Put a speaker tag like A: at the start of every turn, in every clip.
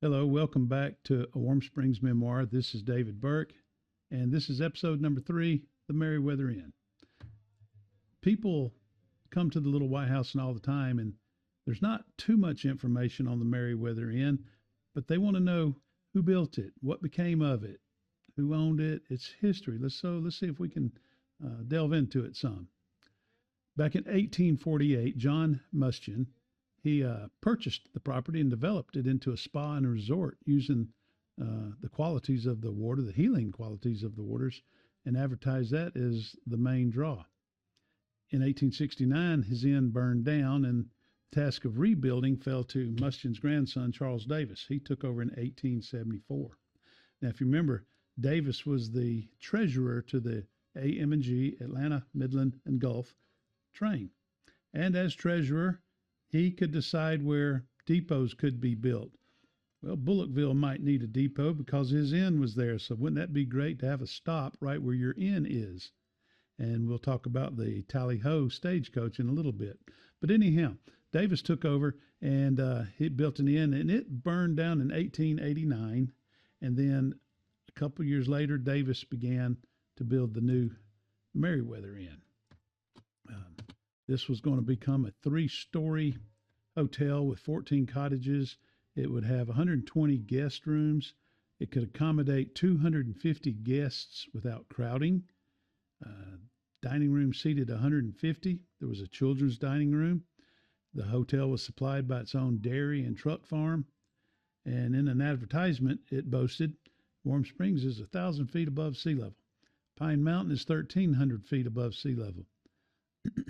A: Hello, welcome back to A Warm Springs Memoir. This is David Burke, and this is episode number 3, The Meriwether Inn. People come to the little White House and all the time, and there's not too much information on the Meriwether Inn, but they want to know who built it, what became of it, who owned it, its history. Let's see if we can delve into it some. Back in 1848, John Mustian, he purchased the property and developed it into a spa and a resort using the qualities of the water, the healing qualities of the waters, and advertised that as the main draw. In 1869, his inn burned down, and the task of rebuilding fell to Mustian's grandson, Charles Davis. He took over in 1874. Now, if you remember, Davis was the treasurer to the AM&G, Atlanta, Midland, and Gulf train. And as treasurer, he could decide where depots could be built. Well, Bullockville might need a depot because his inn was there. So wouldn't that be great to have a stop right where your inn is? And we'll talk about the Tally-Ho stagecoach in a little bit. But anyhow, Davis took over and he built an inn, and it burned down in 1889. And then a couple years later, Davis began to build the new Meriwether Inn. This was going to become a 3-story hotel with 14 cottages. It would have 120 guest rooms. It could accommodate 250 guests without crowding. Dining room seated 150. There was a children's dining room. The hotel was supplied by its own dairy and truck farm. And in an advertisement, it boasted, Warm Springs is 1,000 feet above sea level. Pine Mountain is 1,300 feet above sea level.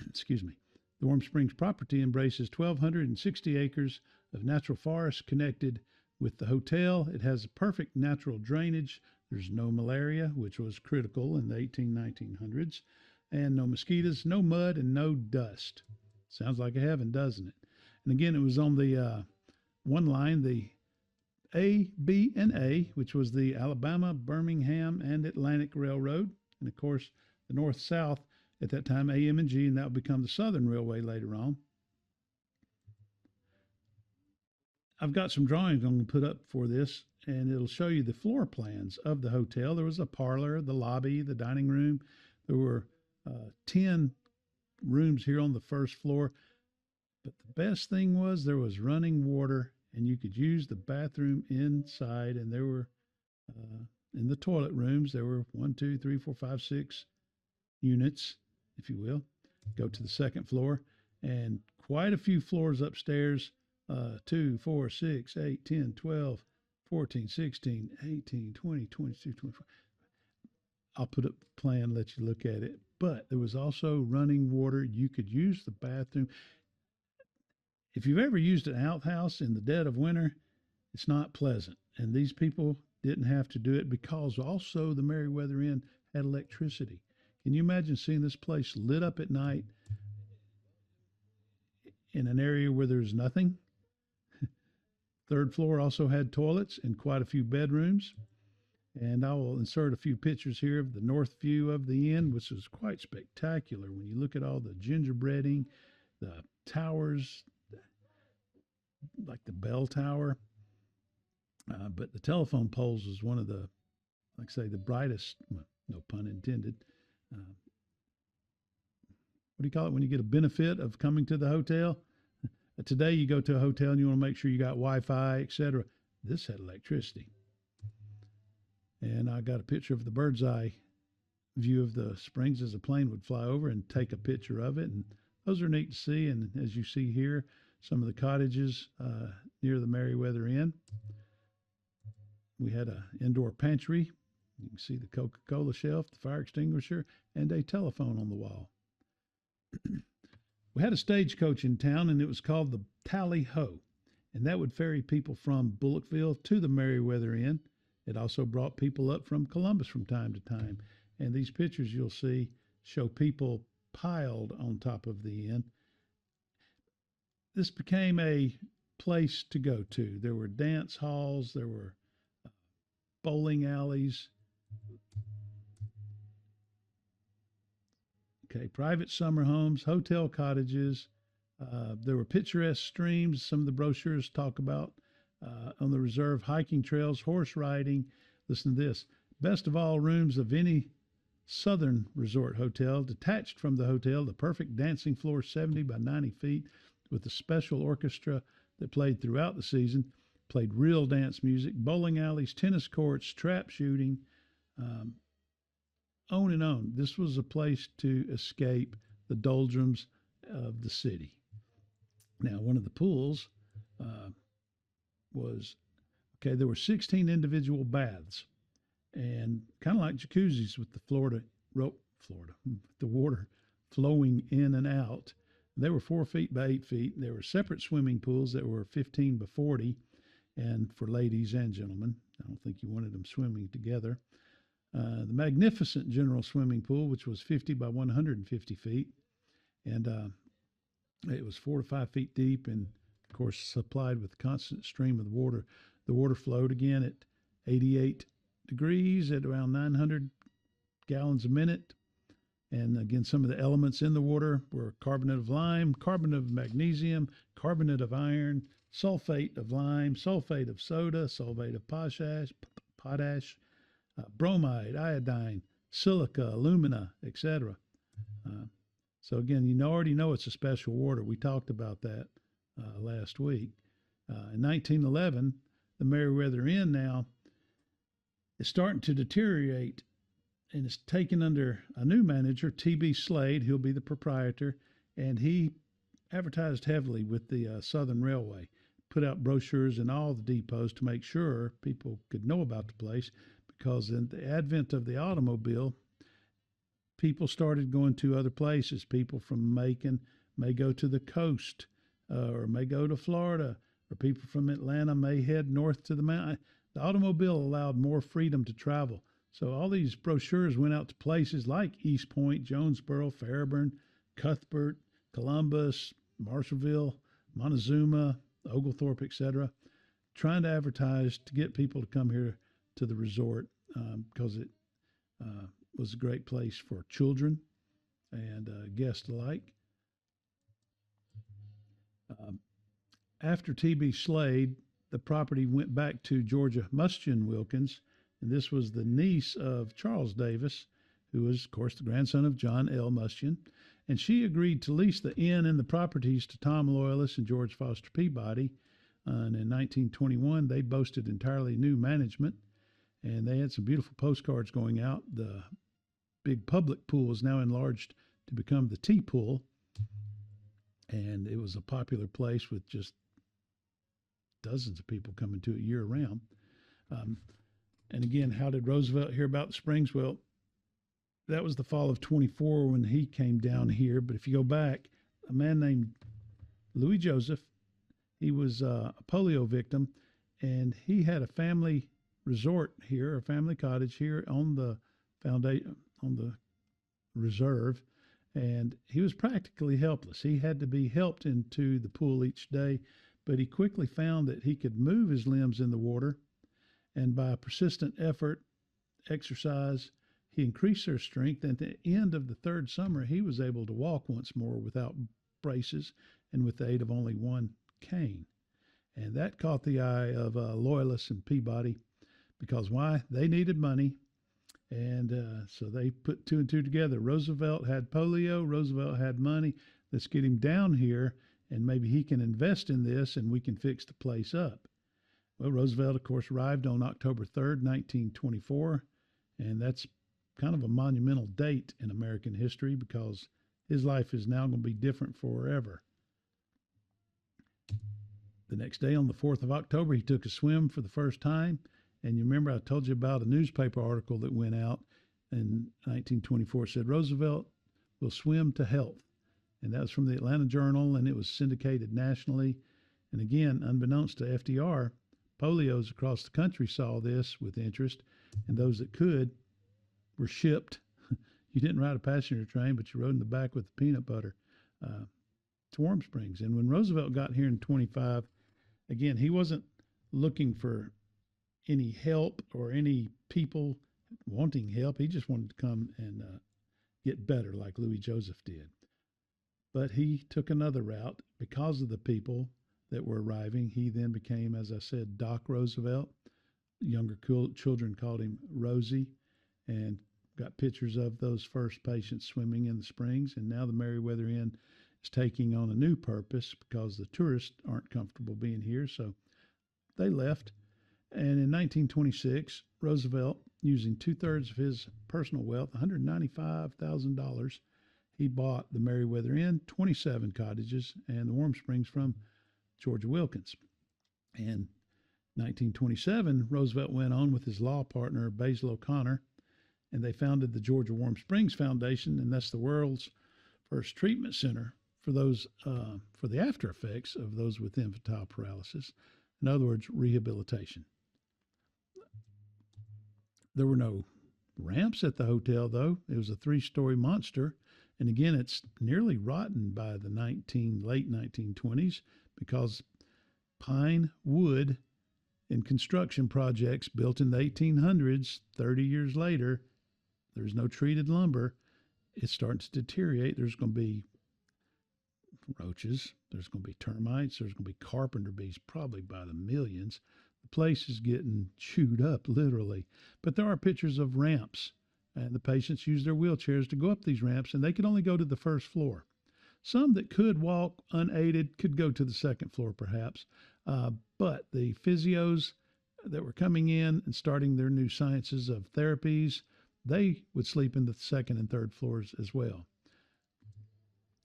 A: Excuse me. The Warm Springs property embraces 1,260 acres of natural forest connected with the hotel. It has a perfect natural drainage. There's no malaria, which was critical in the 1900s, and no mosquitoes, no mud, and no dust. Sounds like a heaven, doesn't it? And again, it was on the one line, the A, B, and A, which was the Alabama, Birmingham, and Atlantic Railroad. And of course, the north-south at that time, AM&G, and that would become the Southern Railway later on. I've got some drawings I'm going to put up for this, and it'll show you the floor plans of the hotel. There was a parlor, the lobby, the dining room. There were 10 rooms here on the first floor. But the best thing was there was running water, and you could use the bathroom inside, and there were, in the toilet rooms, there were 1, 2, 3, 4, 5, 6 units, if you will. Go to the second floor, and quite a few floors upstairs, 2, 4, 6, 8, 10, 12, 14, 16, 18, 20, 22, 24. I'll put up the plan, let you look at it. But there was also running water. You could use the bathroom. If you've ever used an outhouse in the dead of winter, it's not pleasant. And these people didn't have to do it because also the Meriwether Inn had electricity. Can you imagine seeing this place lit up at night in an area where there's nothing? Third floor also had toilets and quite a few bedrooms. And I will insert a few pictures here of the north view of the inn, which is quite spectacular when you look at all the gingerbreading, the towers, like the bell tower. But the telephone poles was one of the, like I say, the brightest, well, no pun intended. What do you call it when you get a benefit of coming to the hotel? Today you go to a hotel and you want to make sure you got Wi-Fi, etc. This had electricity. And I got a picture of the bird's eye view of the springs as a plane would fly over and take a picture of it. And those are neat to see. And as you see here, some of the cottages near the Meriwether Inn. We had an indoor pantry. You can see the Coca-Cola shelf, the fire extinguisher, and a telephone on the wall. We had a stagecoach in town, and it was called the Tally-Ho, and that would ferry people from Bullockville to the Meriwether Inn. It also brought people up from Columbus from time to time, and these pictures you'll see show people piled on top of the inn. This became a place to go to. There were dance halls, there were bowling alleys, okay, private summer homes, hotel cottages. There were picturesque streams. Some of the brochures talk about On the reserve, hiking trails, horse riding. Listen to this. Best of all rooms of any southern resort hotel. Detached from the hotel, the perfect dancing floor, 70 by 90 feet, with a special orchestra that played throughout the season. Played real dance music, bowling alleys, tennis courts, trap shooting, um, on and on. This was a place to escape the doldrums of the city. Now, one of the pools was okay. There were 16 individual baths, and kind of like jacuzzis with the the water flowing in and out. They were 4 feet by 8 feet. There were separate swimming pools that were 15 by 40, and for ladies and gentlemen. I don't think you wanted them swimming together. The magnificent general swimming pool, which was 50 by 150 feet, and it was 4 to 5 feet deep, and of course supplied with a constant stream of water. The water flowed again at 88 degrees at around 900 gallons a minute. And again, some of the elements in the water were carbonate of lime, carbonate of magnesium, carbonate of iron, sulfate of lime, sulfate of soda, sulfate of potash, bromide, iodine, silica, alumina, etc. So again, you already know it's a special water. We talked about that last week. In 1911, the Meriwether Inn now is starting to deteriorate, and it's taken under a new manager, T.B. Slade. He'll be the proprietor, and he advertised heavily with the Southern Railway, put out brochures in all the depots to make sure people could know about the place, because in the advent of the automobile, people started going to other places. People from Macon may go to the coast or may go to Florida, or people from Atlanta may head north to the mountain. The automobile allowed more freedom to travel. So all these brochures went out to places like East Point, Jonesboro, Fairburn, Cuthbert, Columbus, Marshallville, Montezuma, Oglethorpe, etc., trying to advertise to get people to come here to the resort, because it was a great place for children and guests alike. After T.B. Slade, the property went back to Georgia Mustian Wilkins, and this was the niece of Charles Davis, who was, of course, the grandson of John L. Mustian. And she agreed to lease the inn and the properties to Tom Loyalist and George Foster Peabody. And in 1921, they boasted entirely new management, and they had some beautiful postcards going out. The big public pool is now enlarged to become the Tea Pool, and it was a popular place with just dozens of people coming to it year round. And again, how did Roosevelt hear about the Springs? Well, that was the fall of 24 when he came down here. But if you go back, a man named Louis Joseph, he was a polio victim, and he had a family resort here, a family cottage here on the reserve, and he was practically helpless. He had to be helped into the pool each day, but he quickly found that he could move his limbs in the water, and by persistent effort, exercise, he increased their strength. And at the end of the third summer, he was able to walk once more without braces and with the aid of only one cane. And that caught the eye of Loyalists and Peabody, because why? They needed money. And so they put two and two together. Roosevelt had polio. Roosevelt had money. Let's get him down here, and maybe he can invest in this, and we can fix the place up. Well, Roosevelt, of course, arrived on October 3rd, 1924, and that's kind of a monumental date in American history, because his life is now going to be different forever. The next day, on the 4th of October, he took a swim for the first time. And you remember I told you about a newspaper article that went out in 1924. It said, Roosevelt will swim to health. And that was from the Atlanta Journal, and it was syndicated nationally. And again, unbeknownst to FDR, polios across the country saw this with interest, and those that could were shipped. You didn't ride a passenger train, but you rode in the back with the peanut butter to Warm Springs. And when Roosevelt got here in 25, again, he wasn't looking for any help or any people wanting help. He just wanted to come and get better like Louis Joseph did. But he took another route because of the people that were arriving. He then became, as I said, Doc Roosevelt. Younger children called him Rosie, and got pictures of those first patients swimming in the springs. And now the Meriwether Inn is taking on a new purpose because the tourists aren't comfortable being here, so they left. And in 1926, Roosevelt, using 2/3 of his personal wealth, $195,000, he bought the Meriwether Inn, 27 cottages, and the warm springs from Georgia Wilkins. And 1927, Roosevelt went on with his law partner, Basil O'Connor, and they founded the Georgia Warm Springs Foundation, and that's the world's first treatment center for those for the after effects of those with infantile paralysis. In other words, rehabilitation. There were no ramps at the hotel, though. It was a 3-story monster, and again, it's nearly rotten by the late 1920s because pine wood in construction projects built in the 1800s, 30 years later, there's no treated lumber. It's starting to deteriorate. There's going to be roaches. There's going to be termites. There's going to be carpenter bees, probably by the millions. The place is getting chewed up, literally. But there are pictures of ramps, and the patients use their wheelchairs to go up these ramps, and they could only go to the first floor. Some that could walk unaided could go to the second floor, perhaps. But the physios that were coming in and starting their new sciences of therapies, they would sleep in the second and third floors as well.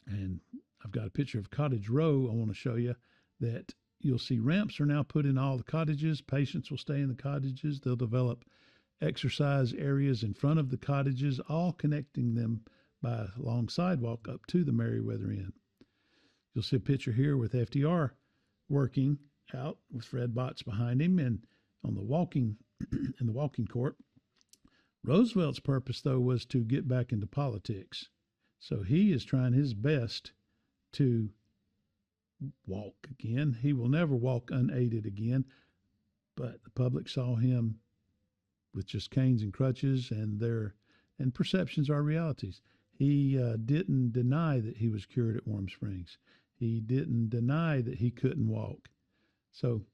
A: And I've got a picture of Cottage Row I want to show you that you'll see ramps are now put in all the cottages. Patients will stay in the cottages. They'll develop exercise areas in front of the cottages, all connecting them by a long sidewalk up to the Meriwether Inn. You'll see a picture here with FDR working out with Fred Botts behind him and on the walking in the walking court. Roosevelt's purpose, though, was to get back into politics. So he is trying his best to walk again. He will never walk unaided again, but the public saw him with just canes and crutches, and perceptions are realities. He didn't deny that he was cured at Warm Springs. He didn't deny that he couldn't walk. So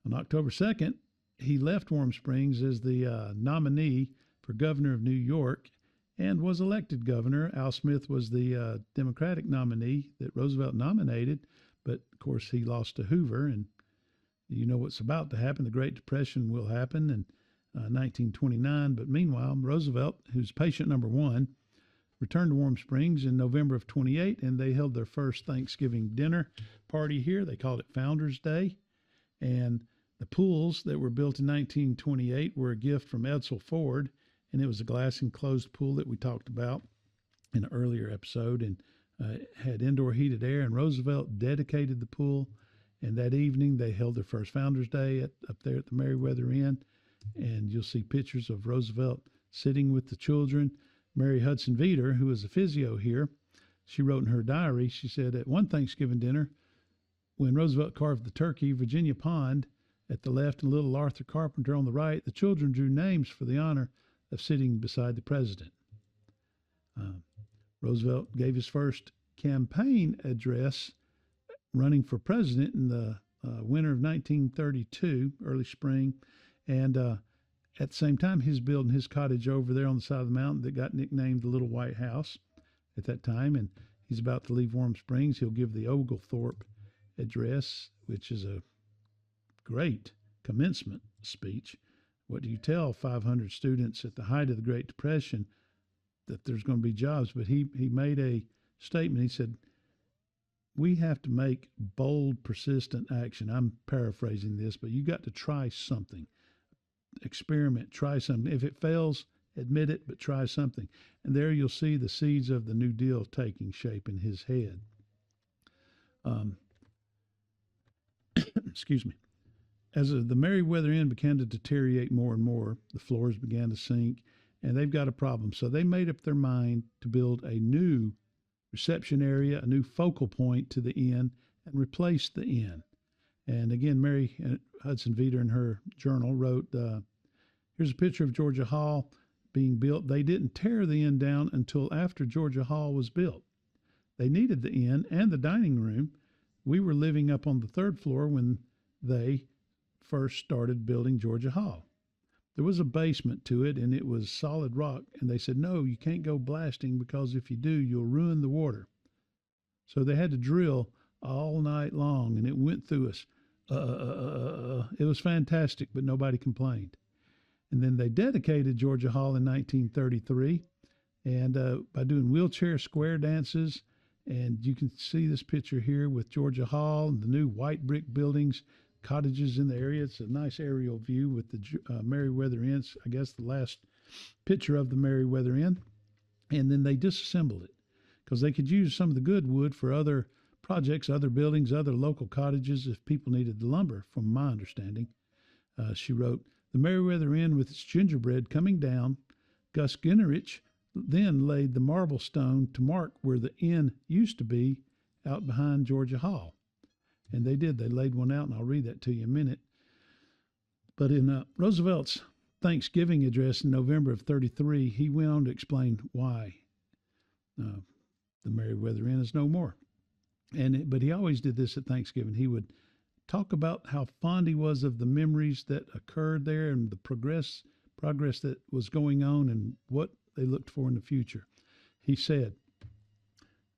A: on October 2nd, he left Warm Springs as the nominee for governor of New York and was elected governor. Al Smith was the Democratic nominee that Roosevelt nominated, but of course he lost to Hoover, and you know what's about to happen. The Great Depression will happen in 1929, but meanwhile, Roosevelt, who's patient number 1, returned to Warm Springs in November of 28, and they held their first Thanksgiving dinner party here. They called it Founders Day, and the pools that were built in 1928 were a gift from Edsel Ford, and it was a glass enclosed pool that we talked about in an earlier episode, and had indoor heated air, and Roosevelt dedicated the pool, and that evening they held their first Founders Day up there at the Meriwether Inn, and you'll see pictures of Roosevelt sitting with the children. Mary Hudson Veeder, who was a physio here, she wrote in her diary, she said, at one Thanksgiving dinner, when Roosevelt carved the turkey, Virginia Pond at the left and little Arthur Carpenter on the right, the children drew names for the honor of sitting beside the president. Roosevelt gave his first campaign address running for president in the winter of 1932, early spring, and at the same time, he's building his cottage over there on the side of the mountain that got nicknamed the Little White House at that time, and he's about to leave Warm Springs. He'll give the Oglethorpe address, which is a great commencement speech. What do you tell 500 students at the height of the Great Depression? That there's going to be jobs. But he made a statement. He said, we have to make bold, persistent action. I'm paraphrasing this, but you got to try something. Experiment, try something. If it fails, admit it, but try something. And there you'll see the seeds of the New Deal taking shape in his head. Excuse me. As the Meriwether Inn began to deteriorate more and more, the floors began to sink, and they've got a problem. So they made up their mind to build a new reception area, a new focal point to the inn, and replace the inn. And again, Mary Hudson Veeder in her journal wrote, here's a picture of Georgia Hall being built. They didn't tear the inn down until after Georgia Hall was built. They needed the inn and the dining room We were living up on the third floor when they first started building Georgia Hall. There was a basement to it, and it was solid rock. And they said, no, you can't go blasting because if you do, you'll ruin the water. So they had to drill all night long, and it went through us. It was fantastic, but nobody complained. And then they dedicated Georgia Hall in 1933, and by doing wheelchair square dances. And you can see this picture here with Georgia Hall and the new white brick buildings, cottages in the area. It's a nice aerial view with the Meriwether Inn, I guess the last picture of the Meriwether Inn. And then they disassembled it because they could use some of the good wood for other projects, other buildings, other local cottages if people needed the lumber, from my understanding. She wrote, the Meriwether Inn with its gingerbread coming down, Gus Ginnerich then laid the marble stone to mark where the inn used to be out behind Georgia Hall. And they did. They laid one out, and I'll read that to you in a minute. But in Roosevelt's Thanksgiving address in November of 33, he went on to explain why the Meriwether Inn is no more. But he always did this at Thanksgiving. He would talk about how fond he was of the memories that occurred there and the progress that was going on and what they looked for in the future. He said,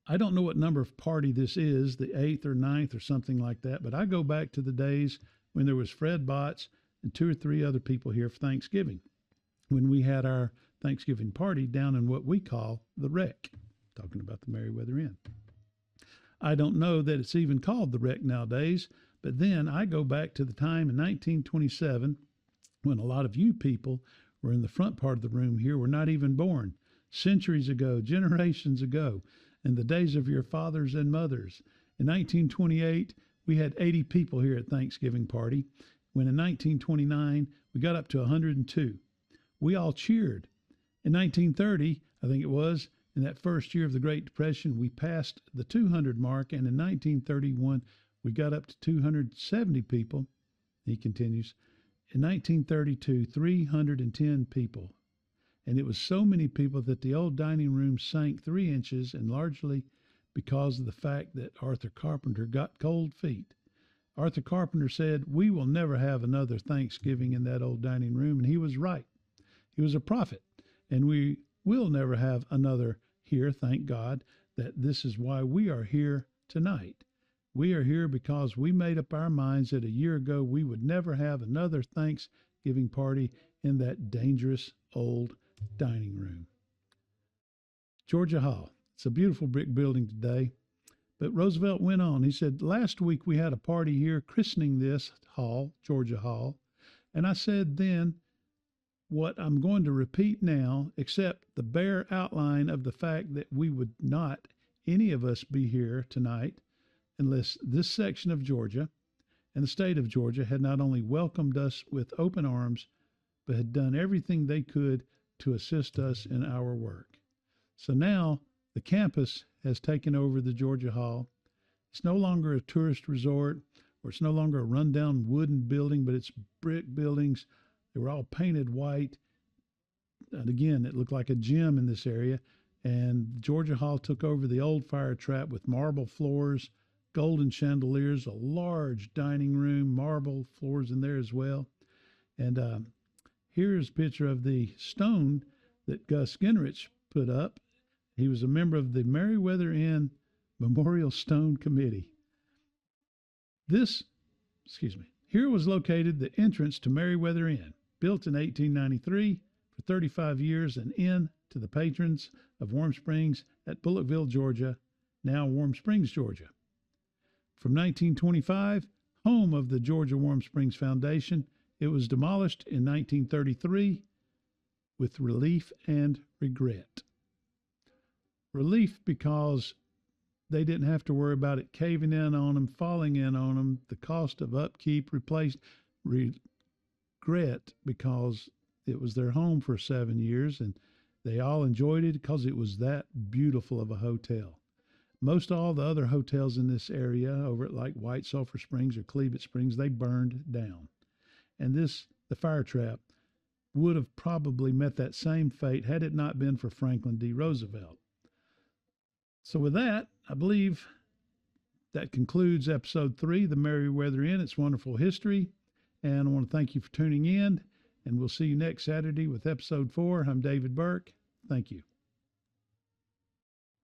A: I don't know what number of party this is, the 8th or 9th or something like that, but I go back to the days when there was Fred Botts and 2 or 3 other people here for Thanksgiving, when we had our Thanksgiving party down in what we call the Wreck, talking about the Meriwether Inn. I don't know that it's even called the Wreck nowadays, but then I go back to the time in 1927 when a lot of you people were in the front part of the room here, were not even born, centuries ago, generations ago, in the days of your fathers and mothers. In 1928, we had 80 people here at Thanksgiving party, when in 1929, we got up to 102. We all cheered. In 1930, I think it was, in that first year of the Great Depression, we passed the 200 mark, and in 1931, we got up to 270 people. He continues, in 1932, 310 people. And it was so many people that the old dining room sank 3 inches, and largely because of the fact that Arthur Carpenter got cold feet. Arthur Carpenter said, we will never have another Thanksgiving in that old dining room, and he was right. He was a prophet, and we will never have another here, thank God, that this is why we are here tonight. We are here because we made up our minds that a year ago we would never have another Thanksgiving party in that dangerous old dining room. Georgia Hall. It's a beautiful brick building today. But Roosevelt went on. He said, last week we had a party here christening this hall, Georgia Hall. And I said then what I'm going to repeat now, except the bare outline of the fact that we would not, any of us, be here tonight unless this section of Georgia and the state of Georgia had not only welcomed us with open arms, but had done everything they could to assist us in our work. So now the campus has taken over the Georgia Hall. It's no longer a tourist resort, or it's no longer a rundown wooden building, but it's brick buildings. They were all painted white. And again, it looked like a gym in this area. And Georgia Hall took over the old fire trap with marble floors, golden chandeliers, a large dining room, marble floors in there as well. And here's a picture of the stone that Gus Ginnerich put up. He was a member of the Meriwether Inn Memorial Stone Committee. Here was located the entrance to Meriwether Inn, built in 1893, for 35 years, an inn to the patrons of Warm Springs at Bullockville, Georgia, now Warm Springs, Georgia. From 1925, home of the Georgia Warm Springs Foundation, it was demolished in 1933 with relief and regret. Relief because they didn't have to worry about it caving in on them, falling in on them, the cost of upkeep, replaced. Regret because it was their home for 7 years, and they all enjoyed it because it was that beautiful of a hotel. Most all the other hotels in this area, over at like White Sulphur Springs or Cleveland Springs, they burned down. And the fire trap, would have probably met that same fate had it not been for Franklin D. Roosevelt. So with that, I believe That concludes episode 3, The Meriwether Inn, Its Wonderful History. And I want to thank you for tuning in, and we'll see you next Saturday with episode 4. I'm David Burke. Thank you.